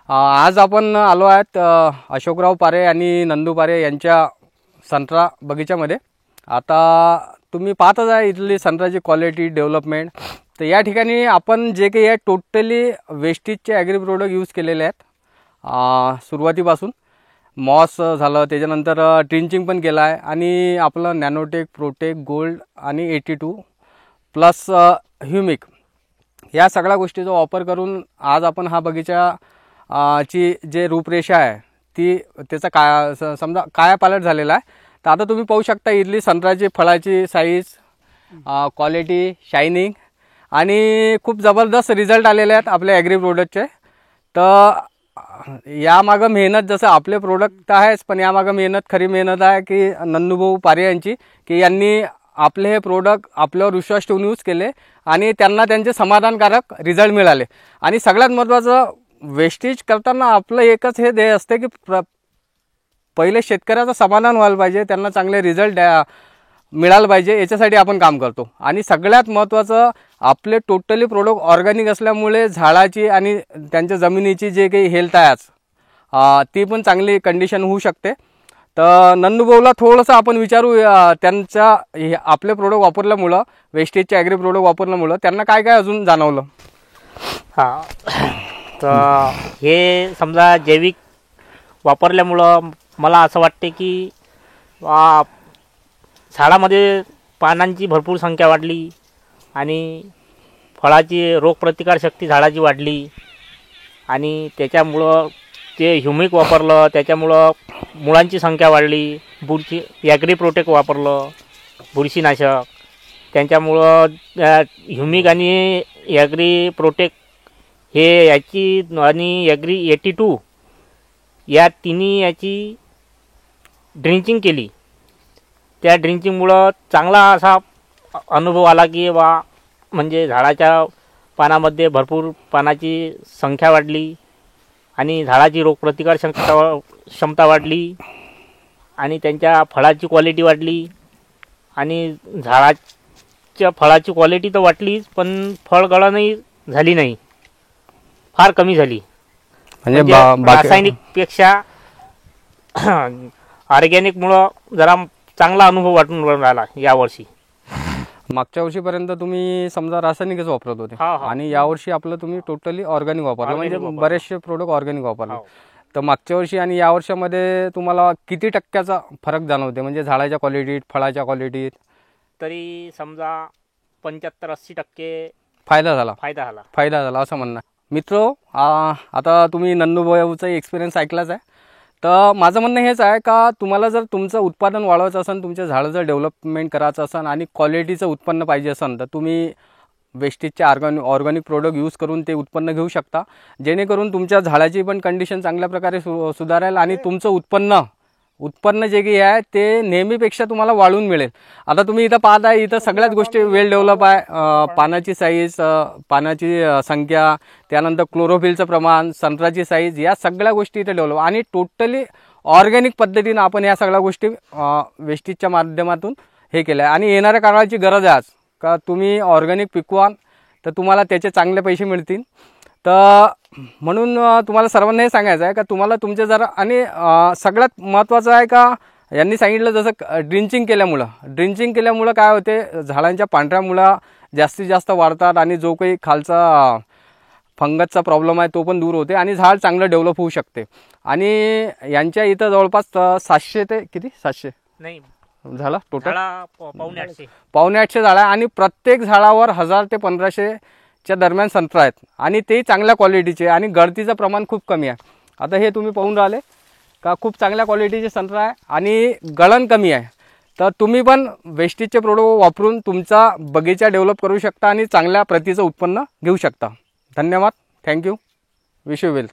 आज आपण आलो आहेत अशोकराव पारे आणि नंदू पारे यांच्या संत्रा बगीच्यामध्ये। आता तुम्ही पाहतच आहे इथली संत्र्याची क्वालिटी डेव्हलपमेंट। तर या ठिकाणी आपण जे काही आहे टोटली वेस्टेजचे ॲग्री प्रोडक्ट यूज केलेले आहेत। सुरुवातीपासून मॉस झालं, त्याच्यानंतर ट्रिंचिंग पण केलं आहे आणि आपलं नॅनोटेक, प्रोटेक, गोल्ड आणि 82 प्लस ह्युमिक या सगळ्या गोष्टीचा वापर करून आज आपण हा बगीचा ची जे रूपरेषा आहे ती त्याचा समजा कायापालट झालेला आहे। तर आता तुम्ही पाहू शकता इथली संत्र्याची फळाची साईज, क्वालिटी, शायनिंग आणि खूप जबरदस्त रिझल्ट आलेले आहेत आपल्या ॲग्री प्रोडक्टचे। तर यामागं मेहनत, जसं आपले प्रोडक्ट आहेच पण यामागं मेहनत, खरी मेहनत आहे की नंदूभाऊ पारे यांची, की यांनी आपले हे प्रोडक्ट आपल्यावर विश्वास ठेवून यूज केले आणि त्यांना त्यांचे समाधानकारक रिझल्ट मिळाले। आणि सगळ्यात महत्त्वाचं वेस्टेज करताना आपलं एकच हे ध्येय असते की पहिले शेतकऱ्याचं समाधान व्हायला पाहिजे, त्यांना चांगले रिझल्ट मिळाले पाहिजे, याच्यासाठी आपण काम करतो। आणि सगळ्यात महत्त्वाचं आपले टोटली प्रोडक्ट ऑर्गॅनिक असल्यामुळे झाडाची आणि त्यांच्या जमिनीची जे काही हेल्थ आहे आज ती पण चांगली कंडिशन होऊ शकते। तर नंदूभाऊला थोडंसं आपण विचारू, त्यांच्या आपले प्रोडक्ट वापरल्यामुळं, वेस्टेजचे ॲग्री प्रोडक्ट वापरल्यामुळं त्यांना काय काय अजून जाणवलं। हां, तर हे समजा जैविक वापरल्यामुळं मला असं वाटते की झाडामध्ये पानांची भरपूर संख्या वाढली आणि फळाची रोगप्रतिकारशक्ती झाडाची वाढली आणि त्याच्यामुळं ते ह्युमिक वापरलं, त्याच्यामुळं मुळांची संख्या वाढली। बुरशी ॲग्री प्रोटेक्ट वापरलं, बुरशीनाशक, त्यांच्यामुळं ह्युमिक आणि ॲग्री प्रोटेक्ट हे याची आणि ॲग्री 82 या तिन्ही याची ड्रिंचिंग केली। त्या ड्रिंचिंगमुळं चांगला असा अनुभव आला की म्हणजे झाडाच्या पानामध्ये भरपूर पानाची संख्या वाढली आणि झाडाची रोगप्रतिकार क्षमता वाढली आणि त्यांच्या फळाची क्वालिटी वाढली आणि झाडाच्या फळाची क्वालिटी तर वाढलीच पण फळगळणही झाली नाही, फार कमी झाली। म्हणजे रासायनिकपेक्षा ऑर्गॅनिकमुळं जरा चांगला अनुभव वाटून राहिला यावर्षी। मागच्या वर्षीपर्यंत तुम्ही समजा रासायनिकच वापरत होते आणि यावर्षी आपलं तुम्ही टोटली ऑर्गॅनिक वापरलं, म्हणजे बरेचसे प्रोडक्ट ऑर्गॅनिक वापरले। तर मागच्या वर्षी आणि या वर्षामध्ये तुम्हाला किती टक्क्याचा फरक जाणवते, म्हणजे झाडाच्या क्वालिटीत, फळाच्या क्वालिटीत? तरी समजा 75-80% फायदा झाला असं म्हणणं। मित्र, आता तुम्ही नंदूभाऊचा एक्सपिरियन्स ऐकलाच आहे। तर माझं म्हणणं हेच आहे का तुम्हाला जर तुमचं उत्पादन वाढवायचं असेल, तुमच्या झाडाचं डेव्हलपमेंट करायचं असेल आणि क्वालिटीचं उत्पन्न पाहिजे असेल तर तुम्ही वेस्टेजचे ऑर्गॅनिक प्रोडक्ट यूज करून ते उत्पन्न घेऊ शकता, जेणेकरून तुमच्या झाडाची पण कंडिशन चांगल्या प्रकारे सुधारेल आणि तुमचं उत्पन्न जे काही आहे ते नेहमीपेक्षा तुम्हाला वाढून मिळेल। आता तुम्ही इथं पाहत आहे, इथं सगळ्याच गोष्टी वेल डेव्हलप आहे। पानाची साईज, पानाची संख्या, त्यानंतर क्लोरोफिलचं प्रमाण, संत्र्याची साईज, या सगळ्या गोष्टी इथं डेव्हलप आणि टोटली ऑर्गॅनिक पद्धतीनं आपण या सगळ्या गोष्टी वेस्टेजच्या माध्यमातून हे केलं आहे। आणि येणाऱ्या काळाची गरज आहे आज का तुम्ही ऑर्गॅनिक पिकवाल तर तुम्हाला त्याचे चांगले पैसे मिळतील। तर म्हणून तुम्हाला सर्वांना हे सांगायचं आहे का तुम्हाला तुमचे जरा, आणि सगळ्यात महत्त्वाचं आहे का यांनी सांगितलं जसं ड्रिंचिंग केल्यामुळं काय होते, झाडांच्या पांढऱ्या मुळा जास्तीत जास्त वाढतात आणि जो काही खालचा फंगसचा प्रॉब्लेम आहे तो पण दूर होते आणि झाड चांगलं डेव्हलप होऊ शकते। आणि यांच्या इथं जवळपास 700 ते किती 700 नाही झाला टोटल, पावणे 800 झाड आहे आणि प्रत्येक झाडावर 1000 ते 1500च्या दरम्यान संत्रा आहेत आणि ते चांगल्या क्वालिटीचे आणि गळतीचं प्रमाण खूप कमी आहे। आता हे तुम्ही पाहून राहिले का खूप चांगल्या क्वालिटीचे संत्रा आहे आणि गळण कमी आहे। तर तुम्ही पण वेस्टेजचे प्रोडक्ट वापरून तुमचा बगीचा डेव्हलप करू शकता आणि चांगल्या प्रतीचं उत्पन्न घेऊ शकता। धन्यवाद, थँक्यू, विश यू वेल।